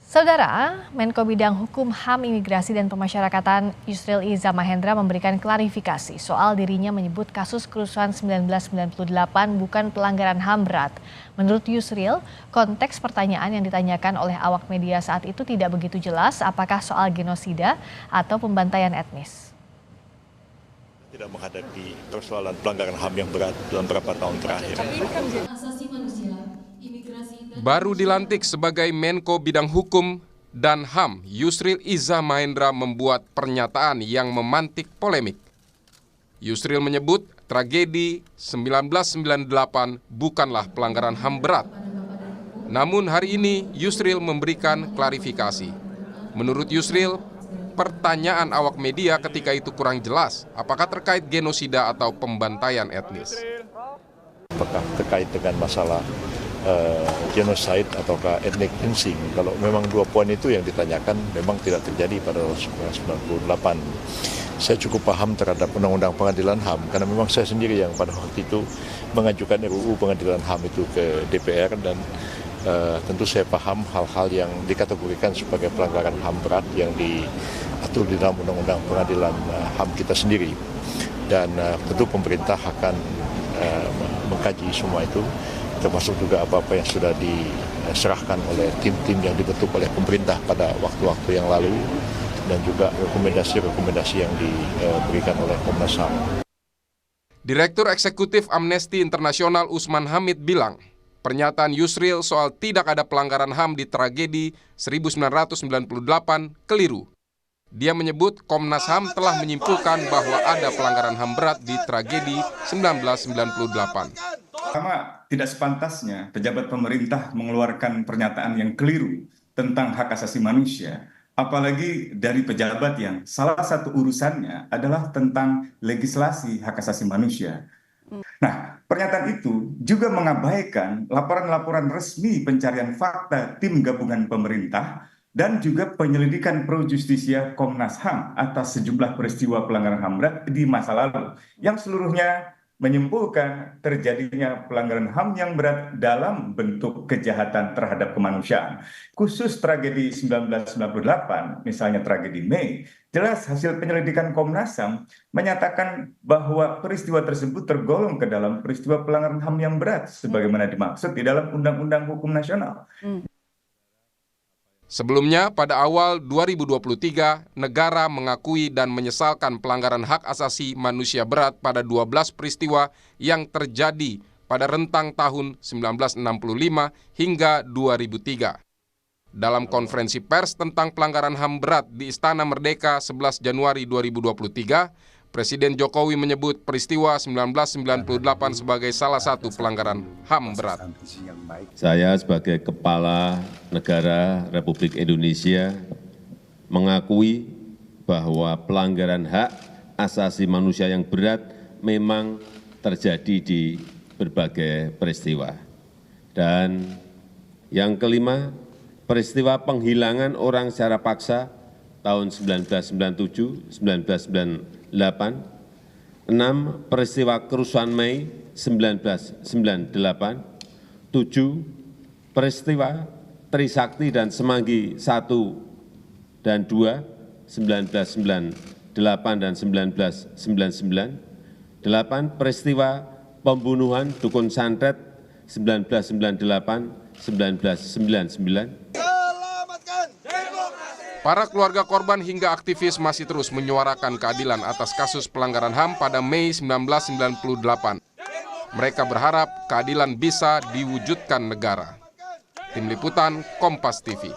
Saudara, Menko Bidang Hukum, HAM, Imigrasi dan Pemasyarakatan Yusril Iza Mahendra memberikan klarifikasi soal dirinya menyebut kasus kerusuhan 1998 bukan pelanggaran HAM berat. Menurut Yusril, konteks pertanyaan yang ditanyakan oleh awak media saat itu tidak begitu jelas apakah soal genosida atau pembantaian etnis. Tidak menghadapi persoalan pelanggaran HAM yang berat dalam beberapa tahun terakhir. Baru dilantik sebagai Menko Bidang Hukum dan HAM, Yusril Iza Mahendra membuat pernyataan yang memantik polemik. Yusril menyebut tragedi 1998 bukanlah pelanggaran HAM berat. Namun hari ini Yusril memberikan klarifikasi. Menurut Yusril, pertanyaan awak media ketika itu kurang jelas apakah terkait genosida atau pembantaian etnis. Apakah terkait dengan masalah genocide ataukah ethnic cleansing? Kalau memang dua poin itu yang ditanyakan memang tidak terjadi pada 1998. Saya cukup paham terhadap Undang-Undang Pengadilan HAM karena memang saya sendiri yang pada waktu itu mengajukan RUU Pengadilan HAM itu ke DPR dan tentu saya paham hal-hal yang dikategorikan sebagai pelanggaran HAM berat yang diatur di dalam Undang-Undang Pengadilan HAM kita sendiri. Dan tentu pemerintah akan mengkaji semua itu, termasuk juga apa-apa yang sudah diserahkan oleh tim-tim yang dibentuk oleh pemerintah pada waktu-waktu yang lalu dan juga rekomendasi-rekomendasi yang diberikan oleh Komnas HAM. Direktur Eksekutif Amnesty Internasional Usman Hamid bilang, pernyataan Yusril soal tidak ada pelanggaran HAM di tragedi 1998 keliru. Dia menyebut Komnas HAM telah menyimpulkan bahwa ada pelanggaran HAM berat di tragedi 1998. Pertama, tidak sepantasnya pejabat pemerintah mengeluarkan pernyataan yang keliru tentang hak asasi manusia, apalagi dari pejabat yang salah satu urusannya adalah tentang legislasi hak asasi manusia. Nah, pernyataan itu juga mengabaikan laporan-laporan resmi pencarian fakta tim gabungan pemerintah dan juga penyelidikan pro justisia Komnas HAM atas sejumlah peristiwa pelanggaran HAM berat di masa lalu yang seluruhnya menyimpulkan terjadinya pelanggaran HAM yang berat dalam bentuk kejahatan terhadap kemanusiaan. Khusus tragedi 1998, misalnya tragedi Mei, jelas hasil penyelidikan Komnas HAM menyatakan bahwa peristiwa tersebut tergolong ke dalam peristiwa pelanggaran HAM yang berat, sebagaimana dimaksud di dalam Undang-Undang Hukum Nasional. Sebelumnya, pada awal 2023, negara mengakui dan menyesalkan pelanggaran hak asasi manusia berat pada 12 peristiwa yang terjadi pada rentang tahun 1965 hingga 2003. Dalam konferensi pers tentang pelanggaran HAM berat di Istana Merdeka 11 Januari 2023, Presiden Jokowi menyebut peristiwa 1998 sebagai salah satu pelanggaran HAM berat. Saya sebagai Kepala Negara Republik Indonesia mengakui bahwa pelanggaran hak asasi manusia yang berat memang terjadi di berbagai peristiwa. Dan yang kelima, peristiwa penghilangan orang secara paksa tahun 1997, 1998, 6. Peristiwa kerusuhan Mei 1998, 7. Peristiwa Trisakti dan Semanggi 1 dan 2, 1998 dan 1999, 8. Peristiwa pembunuhan Dukun Santet 1998, 1999. Para keluarga korban hingga aktivis masih terus menyuarakan keadilan atas kasus pelanggaran HAM pada Mei 1998. Mereka berharap keadilan bisa diwujudkan negara. Tim Liputan, Kompas TV.